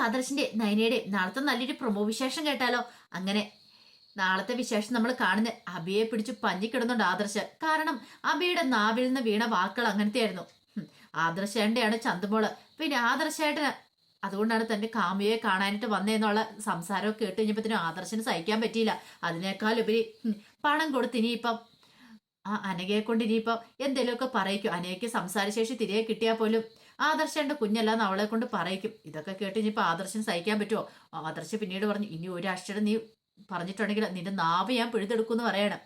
ആദർശിന്റെ നയനയുടെ നാളത്തെ നല്ലൊരു പ്രൊമോ വിശേഷം കേട്ടാലോ? അങ്ങനെ നാളത്തെ വിശേഷം നമ്മൾ കാണുന്ന അബിയെ പിടിച്ച് പഞ്ഞിക്കിടുന്നുണ്ട് ആദർശ്. കാരണം അബിയുടെ നാവിൽ നിന്ന് വീണ വാക്കുകൾ അങ്ങനത്തെ ആയിരുന്നു. ആദർശേണ്ടയാണ് ചന്തുമോള്. പിന്നെ ആദർശേട്ടന് അതുകൊണ്ടാണ് തന്റെ കാമുയെ കാണാനായിട്ട് വന്നേന്നുള്ള സംസാരമൊക്കെ കേട്ട് കഴിഞ്ഞപ്പത്തിനും ആദർശന് സഹിക്കാൻ പറ്റിയില്ല. അതിനേക്കാൾ ഉപരി പണം കൊടുത്ത് ഇനിയിപ്പം ആ അനഘയെ കൊണ്ട് ഇനിയിപ്പം എന്തെങ്കിലുമൊക്കെ പറയിക്കും. അനഘയ്ക്ക് സംസാരശേഷി തിരികെ കിട്ടിയാൽ പോലും ആദർശന്റെ കുഞ്ഞല്ലാന്ന് അവളെ കൊണ്ട് പറയിക്കും. ഇതൊക്കെ കേട്ട് ഇനിയിപ്പോൾ ആദർശന് സഹിക്കാൻ പറ്റുമോ? ആദർശ് പിന്നീട് പറഞ്ഞു, ഇനി ഒരു അക്ഷരം നീ പറഞ്ഞിട്ടുണ്ടെങ്കിൽ നിന്റെ നാവ് ഞാൻ പിഴുതെടുക്കുമെന്ന് പറയണം.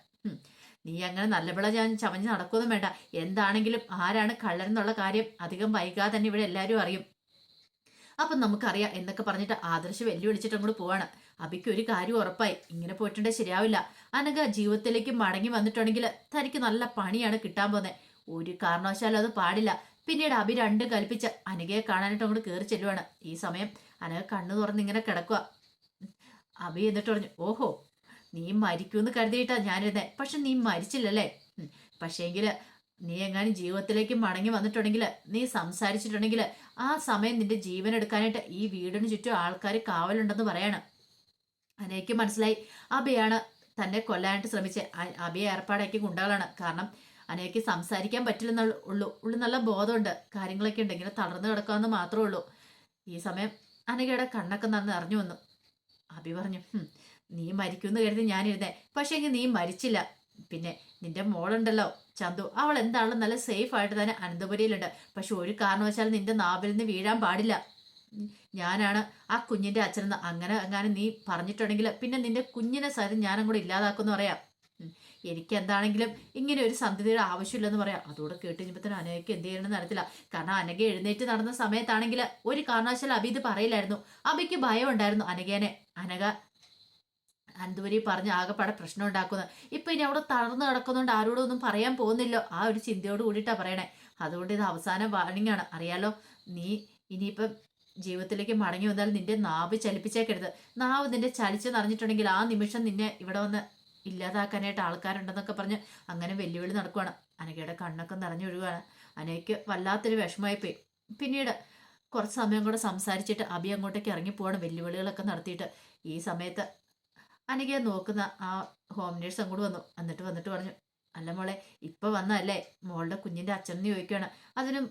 നീ അങ്ങനെ നല്ലപിള്ള ഞാൻ ചമഞ്ഞ് നടക്കൊന്നും വേണ്ട. എന്താണെങ്കിലും ആരാണ് കള്ളൻ എന്നുള്ള കാര്യം അധികം വൈകാതെ തന്നെ ഇവിടെ എല്ലാവരും അറിയും. അപ്പം നമുക്കറിയാം എന്നൊക്കെ പറഞ്ഞിട്ട് ആദർശ് വെല്ലുവിളിച്ചിട്ട് അങ്ങോട്ട് പോവാണ്. അബിക്ക് ഒരു കാര്യം ഉറപ്പായി, ഇങ്ങനെ പോയിട്ടുണ്ടെങ്കിൽ ശരിയാവില്ല. അനഘ ജീവിതത്തിലേക്ക് മടങ്ങി വന്നിട്ടുണ്ടെങ്കിൽ തനിക്ക് നല്ല പണിയാണ് കിട്ടാൻ പോകുന്നത്. ഒരു കാരണവശാലും അത് പാടില്ല. പിന്നീട് അബി രണ്ടും കൽപ്പിച്ച് അനഘയെ കാണാനായിട്ട് അങ്ങോട്ട് കയറി ചെല്ലുവാണ്. ഈ സമയം അനഘ കണ്ണു തുറന്ന് ഇങ്ങനെ കിടക്കുക. അബി എന്നിട്ട് പറഞ്ഞു, ഓഹോ നീ മരിക്കൂന്ന് കരുതിയിട്ടാ ഞാനിരുന്നേ, പക്ഷെ നീ മരിച്ചില്ലല്ലേ? പക്ഷേങ്കില് നീ എങ്ങാനും ജീവിതത്തിലേക്ക് മടങ്ങി വന്നിട്ടുണ്ടെങ്കിൽ, നീ സംസാരിച്ചിട്ടുണ്ടെങ്കിൽ ആ സമയം നിന്റെ ജീവൻ എടുക്കാനായിട്ട് ഈ വീടിന് ചുറ്റും ആൾക്കാർ കാവലുണ്ടെന്ന് പറയാണ്. അനയ്ക്ക് മനസ്സിലായി അബിയാണ് തന്നെ കൊല്ലാനായിട്ട് ശ്രമിച്ച് അബിയെ ഏർപ്പാടാക്കി ഗുണ്ടകളാണ്. കാരണം അനയ്ക്ക് സംസാരിക്കാൻ പറ്റില്ലെന്നുള്ള ഉള്ളു നല്ല ബോധമുണ്ട്. കാര്യങ്ങളൊക്കെ ഉണ്ട്, ഇങ്ങനെ തളർന്നു കിടക്കാമെന്ന് മാത്രമേ ഉള്ളൂ. ഈ സമയം അനഘയുടെ കണ്ണൊക്കെ നന്ന് അറിഞ്ഞു വന്നു. അബി പറഞ്ഞു, നീ മരിക്കുമെന്ന് കരുതി ഞാനിരുന്നേ, പക്ഷേ എങ്കിൽ നീ മരിച്ചില്ല. പിന്നെ നിന്റെ മോളുണ്ടല്ലോ ചന്തു, അവൾ എന്താണെന്ന് നല്ല സേഫ് ആയിട്ട് തന്നെ അനന്തപുരിയിലുണ്ട്. പക്ഷെ ഒരു കാരണവശാലും നിന്റെ നാവിൽ നിന്ന് വീഴാൻ പാടില്ല. ഞാനാണ് ആ കുഞ്ഞിന്റെ അച്ഛനെന്ന് അങ്ങനെ നീ പറഞ്ഞിട്ടുണ്ടെങ്കിൽ പിന്നെ നിന്റെ കുഞ്ഞിനെ സഹിതം ഞാനും കൂടെ ഇല്ലാതാക്കുമെന്ന് പറയാം. എനിക്ക് എന്താണെങ്കിലും ഇങ്ങനെ ഒരു സന്ധ്യതയുടെ ആവശ്യമില്ലെന്ന് പറയാം. അതോടെ കേട്ട് കഴിഞ്ഞപ്പോൾ അനഘയ്ക്ക് എന്ത് ചെയ്യണമെന്ന് അറിയത്തില്ല. കാരണം അനഘ എഴുന്നേറ്റ് നടന്ന സമയത്താണെങ്കിൽ ഒരു കാരണവശാലും അബി ഇത് പറയില്ലായിരുന്നു. അബിക്ക് ഭയം ഉണ്ടായിരുന്നു അനഘേനെ. അനഘ അനന്തപുരി പറഞ്ഞ് ആകെപ്പാടെ പ്രശ്നം ഉണ്ടാക്കുന്നത്. ഇപ്പൊ ഇനി അവിടെ തളർന്നു കിടക്കുന്നുണ്ട്, ആരോടും ഒന്നും പറയാൻ പോകുന്നില്ലോ, ആ ഒരു ചിന്തയോട് കൂടിയിട്ടാ പറയണേ. അതുകൊണ്ട് ഇത് അവസാന വാർണിംഗ് ആണ്. അറിയാലോ, നീ ഇനിയിപ്പം ജീവിതത്തിലേക്ക് മടങ്ങി വന്നാൽ നിന്റെ നാവ് ചലിപ്പിച്ചേക്കരുത്. നാവ് നിന്റെ ചലിച്ചെന്നറിഞ്ഞിട്ടുണ്ടെങ്കിൽ ആ നിമിഷം നിന്നെ ഇവിടെ വന്ന് ഇല്ലാതാക്കാനായിട്ട് ആൾക്കാരുണ്ടെന്നൊക്കെ പറഞ്ഞ് അങ്ങനെ വെല്ലുവിളി നടക്കുവാണ്. അനഘയുടെ കണ്ണൊക്കെ നിറഞ്ഞൊഴുകുകയാണ്. അനഘയ്ക്ക് വല്ലാത്തൊരു വിഷമമായിപ്പോയി. പിന്നീട് കുറച്ച് സമയം കൂടെ സംസാരിച്ചിട്ട് അബി അങ്ങോട്ടേക്ക് ഇറങ്ങിപ്പോവാണ് വെല്ലുവിളികളൊക്കെ നടത്തിയിട്ട്. ഈ സമയത്ത് അനഘയെ നോക്കുന്ന ആ ഹോം നേഴ്സ് അങ്ങോട്ട് വന്നു. വന്നിട്ട് പറഞ്ഞു, അല്ല മോളെ ഇപ്പൊ വന്നല്ലേ മോളുടെ കുഞ്ഞിന്റെ അച്ഛനെന്ന് ചോദിക്കുകയാണ്. അതിനും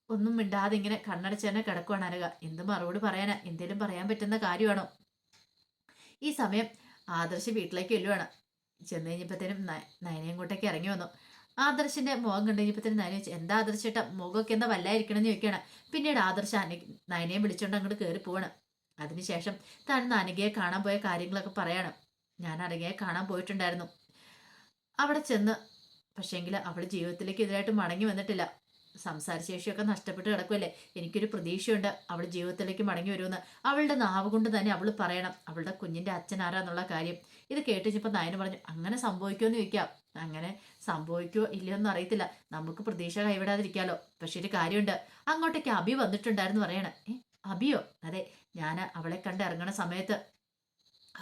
ഒന്നും മിണ്ടാതെ ഇങ്ങനെ കണ്ണടച്ച് തന്നെ കിടക്കുവാണ് അനഘ. എന്ത് മറുപടി പറയാനാ? എന്തേലും പറയാൻ പറ്റുന്ന കാര്യമാണോ? ഈ സമയം ആദർശ് വീട്ടിലേക്ക് ചെല്ലുവാണ്. ചെന്ന് കഴിഞ്ഞപ്പോഴത്തേനും നയനയും കൂട്ടേക്ക് ഇറങ്ങി വന്നു. ആദർശിന്റെ മുഖം കണ്ടു കഴിഞ്ഞപ്പോഴത്തേനും നയന ചോദിച്ചു, എന്താ ആദർശേട്ടാ മുഖമൊക്കെ എന്താ വല്ലായിരിക്കണം എന്ന് ചോദിക്കുകയാണ്. പിന്നീട് ആദർശ നയനയെ വിളിച്ചുകൊണ്ട് അങ്ങോട്ട് കയറി പോവാണ്. അതിനുശേഷം താൻ അനഘയെ കാണാൻ പോയ കാര്യങ്ങളൊക്കെ പറയാണ്. ഞാൻ അനഘയെ കാണാൻ പോയിട്ടുണ്ടായിരുന്നു. അവിടെ ചെന്ന് പക്ഷേങ്കിൽ അവൾ ജീവിതത്തിലേക്ക് എതിരായിട്ട് മടങ്ങി വന്നിട്ടില്ല. സംസാരശേഷിയൊക്കെ നഷ്ടപ്പെട്ട് കിടക്കുമല്ലേ. എനിക്കൊരു പ്രതീക്ഷയുണ്ട് അവൾ ജീവിതത്തിലേക്ക് മടങ്ങി വരുമെന്ന്. അവളുടെ നാവ് കൊണ്ട് തന്നെ അവൾ പറയണം അവളുടെ കുഞ്ഞിന്റെ അച്ഛൻ ആരാന്നുള്ള കാര്യം. ഇത് കേട്ടിച്ചപ്പോൾ നയന പറഞ്ഞു, അങ്ങനെ സംഭവിക്കുമെന്ന് ചോദിക്കാം. അങ്ങനെ സംഭവിക്കുമോ ഇല്ലയോന്നും അറിയത്തില്ല, നമുക്ക് പ്രതീക്ഷ കൈവിടാതിരിക്കാലോ. പക്ഷെ ഒരു കാര്യമുണ്ട്, അങ്ങോട്ടേക്ക് അബി വന്നിട്ടുണ്ടായിരുന്നു പറയണേ. അബിയോ? അതെ, ഞാൻ അവളെ കണ്ട് ഇറങ്ങണ സമയത്ത്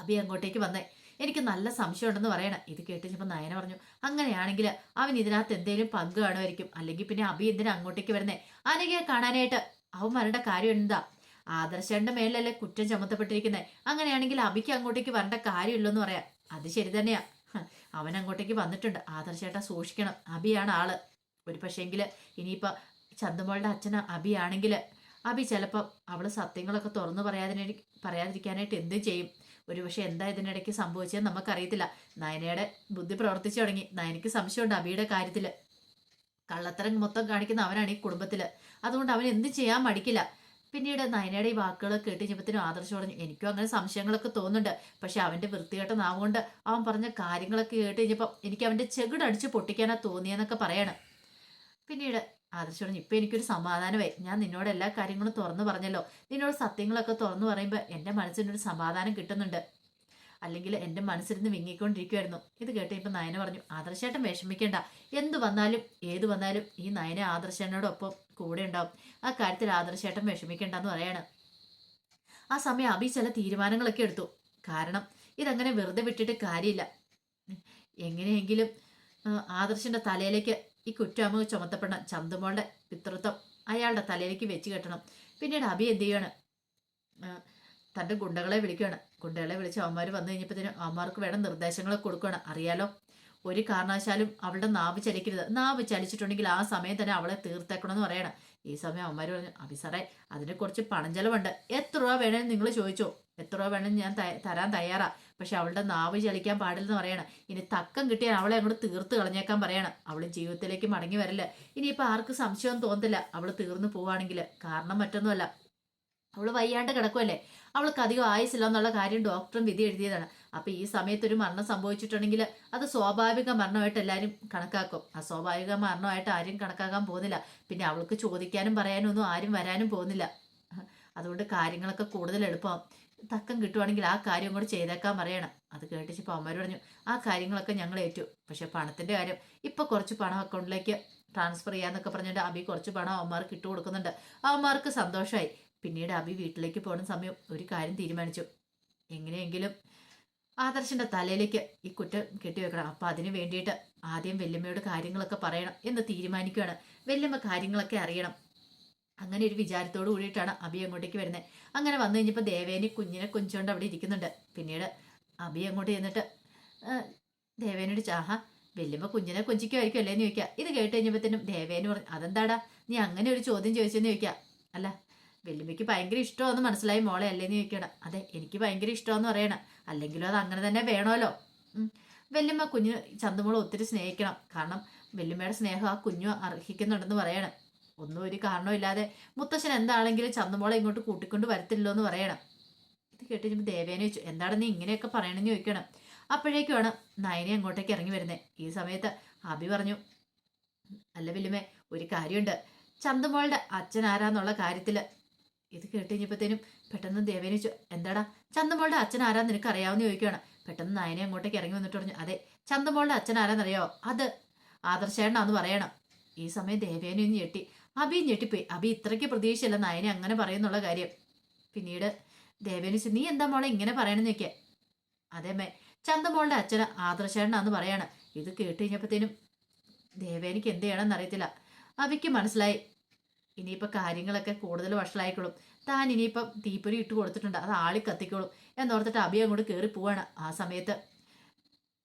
അബി അങ്ങോട്ടേക്ക് വന്നേ. എനിക്ക് നല്ല സംശയം ഉണ്ടെന്ന് പറയണം. ഇത് കേട്ടിച്ചപ്പോൾ നയന പറഞ്ഞു, അങ്ങനെയാണെങ്കിൽ അവൻ ഇതിനകത്ത് എന്തെങ്കിലും പങ്ക് കാണുമായിരിക്കും. അല്ലെങ്കിൽ പിന്നെ അബി എന്തിനാ അങ്ങോട്ടേക്ക് വരുന്നേ? അനഘയെ കാണാനായിട്ട് അവൻ വരേണ്ട കാര്യം എന്താ? ആദർശന്റെ മേലല്ലേ കുറ്റം ചുമത്തപ്പെട്ടിരിക്കുന്നത്. അങ്ങനെയാണെങ്കിൽ അബിക്ക് അങ്ങോട്ടേക്ക് വരേണ്ട കാര്യമില്ലെന്ന് പറയാം. അത് ശരി തന്നെയാ, അവൻ അങ്ങോട്ടേക്ക് വന്നിട്ടുണ്ട്. ആദർശേട്ടാ സൂക്ഷിക്കണം, അബിയാണ് ആള്. ഒരു പക്ഷേങ്കില് ഇനിയിപ്പോ ചന്തുമോളുടെ അച്ഛന് അബിയാണെങ്കിൽ അബി ചിലപ്പോൾ അവള് സത്യങ്ങളൊക്കെ തുറന്നു പറയാതിരിക്കാനായിട്ട് എന്തും ചെയ്യും. ഒരുപക്ഷെ എന്താ ഇതിനിടയ്ക്ക് സംഭവിച്ചതെന്ന് നമുക്കറിയത്തില്ല. നയനയുടെ ബുദ്ധി പ്രവർത്തിച്ചു തുടങ്ങി. നയനയ്ക്ക് സംശയമുണ്ട് അബിയുടെ കാര്യത്തില്. കള്ളത്തരം മൊത്തം കാണിക്കുന്ന അവനാണ് ഈ കുടുംബത്തില്. അതുകൊണ്ട് അവൻ എന്തും ചെയ്യാൻ മടിക്കില്ല. പിന്നീട് നയനയുടെ ഈ വാക്കുകൾ കേട്ടിച്ചപ്പത്തിനും ആദർശം പറഞ്ഞു, എനിക്കും അങ്ങനെ സംശയങ്ങളൊക്കെ തോന്നുന്നുണ്ട്. പക്ഷെ അവന്റെ വൃത്തികെട്ട നാവുകൊണ്ട് അവൻ പറഞ്ഞ കാര്യങ്ങളൊക്കെ കേട്ട് കഴിഞ്ഞപ്പം എനിക്ക് അവന്റെ ചെകിടടിച്ച് പൊട്ടിക്കാനാ തോന്നിയെന്നൊക്കെ പറയാണ്. പിന്നീട് ആദർശ് പറഞ്ഞു, ഇപ്പൊ എനിക്കൊരു സമാധാനമായി. ഞാൻ നിന്നോട് എല്ലാ കാര്യങ്ങളും തുറന്നു പറഞ്ഞല്ലോ. നിന്നോട് സത്യങ്ങളൊക്കെ തുറന്നു പറയുമ്പോൾ എൻ്റെ മനസ്സിനൊരു സമാധാനം കിട്ടുന്നുണ്ട്. അല്ലെങ്കിൽ എൻ്റെ മനസ്സിരുന്ന് വിങ്ങിക്കൊണ്ടിരിക്കുമായിരുന്നു. ഇത് കേട്ട് ഇപ്പം നയന പറഞ്ഞു, ആദർശേട്ടൻ വിഷമിക്കേണ്ട. എന്തു വന്നാലും ഏത് വന്നാലും ഈ നയന ആദർശനോടൊപ്പം കൂടെ ഉണ്ടാവും. ആ കാര്യത്തിൽ ആദർശേട്ടൻ വിഷമിക്കേണ്ടെന്ന് പറയാണ്. ആ സമയം അബി ചില തീരുമാനങ്ങളൊക്കെ എടുത്തു. കാരണം ഇതങ്ങനെ വെറുതെ വിട്ടിട്ട് കാര്യമില്ല. എങ്ങനെയെങ്കിലും ആദർശന്റെ തലയിലേക്ക് ഈ കുറ്റാമ ചുമത്തപ്പെടണം. ചന്തുമോളുടെ പിതൃത്വം അയാളുടെ തലയിലേക്ക് വെച്ച് കെട്ടണം. പിന്നീട് അബി എന്ത് ചെയ്യാണ്, തൻ്റെ ഗുണ്ടകളെ വിളിക്കുകയാണ്. ഗുണ്ടകളെ വിളിച്ച് അവന്മാർ വന്നു കഴിഞ്ഞപ്പോഴത്തേനും അവന്മാർക്ക് വേണം നിർദ്ദേശങ്ങളൊക്കെ കൊടുക്കുകയാണ്. അറിയാലോ, ഒരു കാരണവശാലും അവളുടെ നാവ് ചലിക്കരുത്. നാവ് ചലിച്ചിട്ടുണ്ടെങ്കിൽ ആ സമയം തന്നെ അവളെ തീർത്തേക്കണമെന്ന് പറയണം. ഈ സമയം അവന്മാർ പറഞ്ഞു, അഭിസാറേ, അതിന് കുറച്ച് പണം ചെലവുണ്ട്. എത്ര രൂപ വേണമെന്ന് നിങ്ങൾ ചോദിച്ചോ, എത്ര രൂപ വേണമെന്ന് ഞാൻ തരാൻ തയ്യാറാ. പക്ഷെ അവളുടെ നാവ് ചലിക്കാൻ പാടില്ലെന്ന് പറയണം. ഇനി തക്കം കിട്ടിയാൽ അവളെ അങ്ങോട്ട് തീർത്ത് കളഞ്ഞേക്കാൻ പറയണം. അവൾ ജീവിതത്തിലേക്ക് മടങ്ങി വരില്ല. ഇനിയിപ്പോൾ ആർക്ക് സംശയം തോന്നത്തില്ല അവൾ തീർന്നു പോവുകയാണെങ്കിൽ. കാരണം മറ്റൊന്നുമല്ല, അവൾ വയ്യാണ്ട് കിടക്കുമല്ലേ, അവൾക്ക് അധികം ആയുസില്ല എന്നുള്ള കാര്യം ഡോക്ടറും വിധി എഴുതിയതാണ്. അപ്പൊ ഈ സമയത്ത് ഒരു മരണം സംഭവിച്ചിട്ടുണ്ടെങ്കിൽ അത് സ്വാഭാവിക മരണമായിട്ട് എല്ലാവരും കണക്കാക്കും. അസ്വാഭാവിക മരണമായിട്ട് ആരും കണക്കാക്കാൻ പോകുന്നില്ല. പിന്നെ അവൾക്ക് ചോദിക്കാനും പറയാനും ഒന്നും ആരും വരാനും പോകുന്നില്ല. അതുകൊണ്ട് കാര്യങ്ങളൊക്കെ കൂടുതൽ എളുപ്പം. തക്കം കിട്ടുവാണെങ്കിൽ ആ കാര്യം കൂടെ ചെയ്തേക്കാൻ പറയണം. അത് കേട്ടിച്ചപ്പോൾ അമ്മമാർ പറഞ്ഞു, ആ കാര്യങ്ങളൊക്കെ ഞങ്ങൾ ഏറ്റു. പക്ഷെ പണത്തിന്റെ കാര്യം, ഇപ്പൊ കുറച്ച് പണം അക്കൗണ്ടിലേക്ക് ട്രാൻസ്ഫർ ചെയ്യാന്നൊക്കെ പറഞ്ഞിട്ട് അബി കുറച്ച് പണം അവന്മാർക്ക് ഇട്ടു കൊടുക്കുന്നുണ്ട്. അവന്മാർക്ക് സന്തോഷമായി. പിന്നീട് അബി വീട്ടിലേക്ക് പോകുന്ന സമയം ഒരു കാര്യം തീരുമാനിച്ചു. എങ്ങനെയെങ്കിലും ആദർശിന്റെ തലയിലേക്ക് ഈ കുറ്റം കെട്ടിവെക്കണം. അപ്പൊ അതിന് വേണ്ടിയിട്ട് ആദ്യം വല്യമ്മയോട് കാര്യങ്ങളൊക്കെ പറയണം എന്ന് തീരുമാനിക്കുകയാണ്. വല്യമ്മ കാര്യങ്ങളൊക്കെ അറിയണം. അങ്ങനെ ഒരു വിചാരത്തോട് കൂടിയിട്ടാണ് അബി അങ്ങോട്ടേക്ക് വരുന്നത്. അങ്ങനെ വന്നു കഴിഞ്ഞപ്പോൾ ദേവേനി കുഞ്ഞിനെ കൊഞ്ചുകൊണ്ട് അവിടെ ഇരിക്കുന്നുണ്ട്. പിന്നീട് അബി അങ്ങോട്ട് ചെന്നിട്ട് ദേവേനോട് ചാഹാ, വല്യമ്മ കുഞ്ഞിനെ കൊഞ്ചിക്കുമായിരിക്കും അല്ലേന്ന് ചോദിക്കുക. ഇത് കേട്ട് കഴിഞ്ഞപ്പോഴത്തേനും ദേവേന് പറഞ്ഞു, അതെന്താടാ നീ അങ്ങനെ ഒരു ചോദ്യം ചോദിച്ചെന്ന് ചോദിക്കുക. അല്ല, വല്യമ്മയ്ക്ക് ഭയങ്കര ഇഷ്ടമാണെന്ന് മനസ്സിലായി മോളെ അല്ലേന്ന് ചോദിക്കണം. അതെ, എനിക്ക് ഭയങ്കര ഇഷ്ടമാണെന്ന് പറയണം. അല്ലെങ്കിലും അത് അങ്ങനെ തന്നെ വേണമല്ലോ. വല്യമ്മ കുഞ്ഞ് ചന്തുമോളെ ഒത്തിരി സ്നേഹിക്കണം. കാരണം വല്യമ്മയുടെ സ്നേഹം ആ കുഞ്ഞു അർഹിക്കുന്നുണ്ടെന്ന് പറയണം. ഒന്നും ഒരു കാരണമില്ലാതെ മുത്തശ്ശൻ എന്താണെങ്കിലും ചന്തുമോളെ ഇങ്ങോട്ട് കൂട്ടിക്കൊണ്ട് വരത്തില്ലോ എന്ന് പറയണം. ഇത് കേട്ട് കഴിഞ്ഞപ്പോൾ ദേവേനെ ചോദിച്ചു, എന്താണ് നീ ഇങ്ങനെയൊക്കെ പറയണമെന്ന് ചോദിക്കണം. അപ്പോഴേക്കുമാണ് നയനെ അങ്ങോട്ടേക്ക് ഇറങ്ങി വരുന്നത്. ഈ സമയത്ത് അബി പറഞ്ഞു, അല്ല വല്യമ്മേ, ഒരു കാര്യമുണ്ട്. ചന്തുമോളുടെ അച്ഛൻ ആരാന്നുള്ള കാര്യത്തിൽ. ഇത് കേട്ട് കഴിഞ്ഞപ്പോഴത്തേനും പെട്ടെന്ന് ദേവേനെ ചോദിച്ചു, എന്താടാ ചന്തുമോളുടെ അച്ഛൻ ആരാന്ന് നിനക്ക് അറിയാവുന്ന ചോദിക്കുകയാണ്. പെട്ടെന്ന് നയനെ അങ്ങോട്ടേക്ക് ഇറങ്ങി വന്നിട്ട് പറഞ്ഞു, അതെ, ചന്തുമോളുടെ അച്ഛൻ ആരാന്നറിയാവോ? അത് ആദർശേട്ടനാന്ന് പറയണം. ഈ സമയം ദേവേനെ ഞെട്ടി, അബി ഞെട്ടിപ്പോയി. അബി ഇത്രയ്ക്ക് പ്രതീക്ഷയില്ല നയനെ അങ്ങനെ പറയുന്നുള്ള കാര്യം. പിന്നീട് ദേവേനെ നീ എന്താ മോളെ ഇങ്ങനെ പറയണെന്ന് ചോദിക്കേ. അതേമ്മേ, ചന്തുമോളുടെ അച്ഛന് ആദർശേട്ടനാന്ന് പറയാണ്. ഇത് കേട്ട് കഴിഞ്ഞപ്പോഴത്തേനും ദേവേനിക്ക് എന്ത് ചെയ്യണമെന്ന് അറിയത്തില്ല. അബിക്ക് മനസ്സിലായി ഇനിയിപ്പോൾ കാര്യങ്ങളൊക്കെ കൂടുതൽ വഷളായിക്കോളും. താൻ ഇനിയിപ്പം തീപ്പൊരി ഇട്ട് കൊടുത്തിട്ടുണ്ട്, അത് ആളി കത്തിക്കോളും എന്നോർത്തിട്ട് അബി അങ്ങോട്ട് കയറി പോവാണ്. ആ സമയത്ത്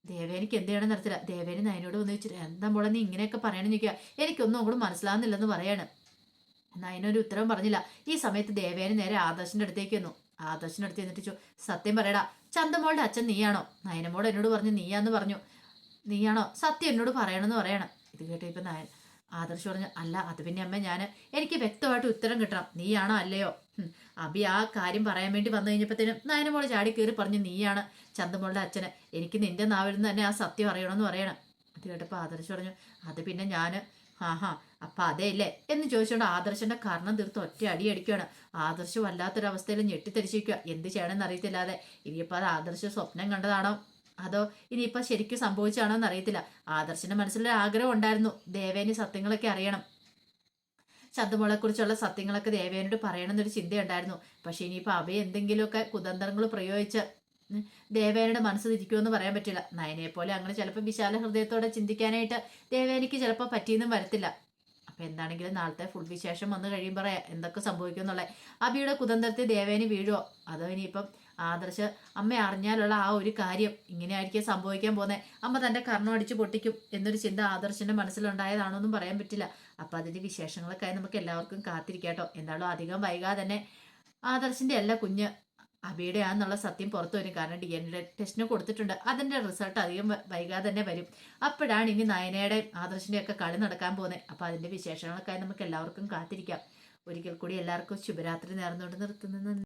ദേവേനിക്ക് എന്ത് ചെയ്യണമെന്ന് അറിയത്തില്ല. ദേവേനി നയനോട് വന്ന് വെച്ചിട്ട്, എന്താ മോളെ നീ ഇങ്ങനെയൊക്കെ പറയണമെന്ന് ചോദിക്കുക. എനിക്കൊന്നും അങ്ങോട്ട് മനസ്സിലാകുന്നില്ലെന്ന് പറയാണ്. നയനൊരു ഉത്തരവും പറഞ്ഞില്ല. ഈ സമയത്ത് ദേവേനി നേരെ ആദർശിന്റെ അടുത്തേക്ക് വന്നു. ആദർശിന്റെ അടുത്ത് എന്നിട്ട് ചോ, സത്യം പറയടാ, ചന്തമോളുടെ അച്ഛൻ നീയാണോ? നയനമോട് എന്നോട് പറഞ്ഞു നീയാന്ന് പറഞ്ഞു. നീയാണോ? സത്യം എന്നോട് പറയണമെന്ന് പറയണം. ഇത് കേട്ടോ ഇപ്പൊ ആദർശ് പറഞ്ഞു, അല്ല അത് പിന്നെ അമ്മ എനിക്ക് വ്യക്തമായിട്ട് ഉത്തരം കിട്ടണം. നീയാണോ അല്ലയോ? അബി ആ കാര്യം പറയാൻ വേണ്ടി വന്നു കഴിഞ്ഞപ്പോഴത്തേനും നയനമോള് ചാടി കയറി പറഞ്ഞു, നീയാണ് ചന്തമോളുടെ അച്ഛന്. എനിക്ക് നിന്റെ നാവിൽ നിന്ന് തന്നെ ആ സത്യം അറിയണമെന്ന് പറയണം. അത് കേട്ടപ്പോൾ ആദർശ് പറഞ്ഞു, അത് പിന്നെ ഞാൻ ആഹാ അപ്പൊ അതേ ഇല്ലേ എന്ന് ചോദിച്ചുകൊണ്ട് ആദർശന്റെ കർണം തീർത്ത് ഒറ്റ അടി അടിക്കുകയാണ്. ആദർശ് വല്ലാത്തൊരവസ്ഥയിൽ ഞെട്ടിത്തെരിച്ചിരിക്കുക. എന്ത് ചെയ്യണമെന്ന് അറിയത്തില്ലാതെ. ഇനിയിപ്പോൾ അത് ആദർശ് സ്വപ്നം കണ്ടതാണോ അതോ ഇനിയിപ്പോൾ ശരിക്കും സംഭവിച്ചാണോ എന്ന് അറിയത്തില്ല. ആദർശിന്റെ മനസ്സിലൊരു ആഗ്രഹം ഉണ്ടായിരുന്നു, ദേവേനി സത്യങ്ങളൊക്കെ അറിയണം. ചന്തുമോളെ കുറിച്ചുള്ള സത്യങ്ങളൊക്കെ ദേവേനോട് പറയണം എന്നൊരു ചിന്തയുണ്ടായിരുന്നു. പക്ഷെ ഇനിയിപ്പോൾ അവയെ എന്തെങ്കിലുമൊക്കെ കുതന്ത്രങ്ങൾ പ്രയോഗിച്ച് ദേവേനയുടെ മനസ്സ് തിരിക്കുമെന്ന് പറയാൻ പറ്റില്ല. നയനെ പോലെ അങ്ങനെ ചിലപ്പോൾ വിശാല ഹൃദയത്തോടെ ചിന്തിക്കാനായിട്ട് ദേവേനിക്ക് ചിലപ്പോൾ പറ്റിയെന്നും വരത്തില്ല. അപ്പൊ എന്താണെങ്കിലും നാളത്തെ ഫുൾ വിശേഷം വന്നു കഴിയുമ്പോൾ എന്തൊക്കെ സംഭവിക്കും എന്നുള്ള. അബിയുടെ കുതന്ത്രത്തിൽ ദേവേനി വീഴുവോ അതോ ഇനിയിപ്പം ആദർശ് അമ്മ അറിഞ്ഞാലുള്ള ആ ഒരു കാര്യം ഇങ്ങനെയായിരിക്കും സംഭവിക്കാൻ പോകുന്നത്. അമ്മ തന്റെ കർണം അടിച്ച് പൊട്ടിക്കും എന്നൊരു ചിന്ത ആദർശിന്റെ മനസ്സിലുണ്ടായതാണോ എന്നും പറയാൻ പറ്റില്ല. അപ്പൊ അതിന്റെ വിശേഷങ്ങളൊക്കെ നമുക്ക് എല്ലാവർക്കും കാത്തിരിക്കാട്ടോ. എന്താണോ അധികം വൈകാതെ തന്നെ ആദർശിന്റെ അല്ല കുഞ്ഞ് അബിയുടെ ആണെന്നുള്ള സത്യം പുറത്തു വരും. കാരണം DNA ടെസ്റ്റിന് കൊടുത്തിട്ടുണ്ട്. അതിന്റെ റിസൾട്ട് അധികം വൈകാതെ തന്നെ വരും. അപ്പോഴാണ് ഇനി നയനയുടെയും ആദർശിന്റെ ഒക്കെ കളി നടക്കാൻ പോകുന്നത്. അപ്പൊ അതിന്റെ വിശേഷങ്ങളൊക്കെ നമുക്ക് എല്ലാവർക്കും കാത്തിരിക്കാം. ഒരിക്കൽ കൂടി എല്ലാവർക്കും ശുഭരാത്രി നേർന്നുകൊണ്ട് നിർത്തുന്നു.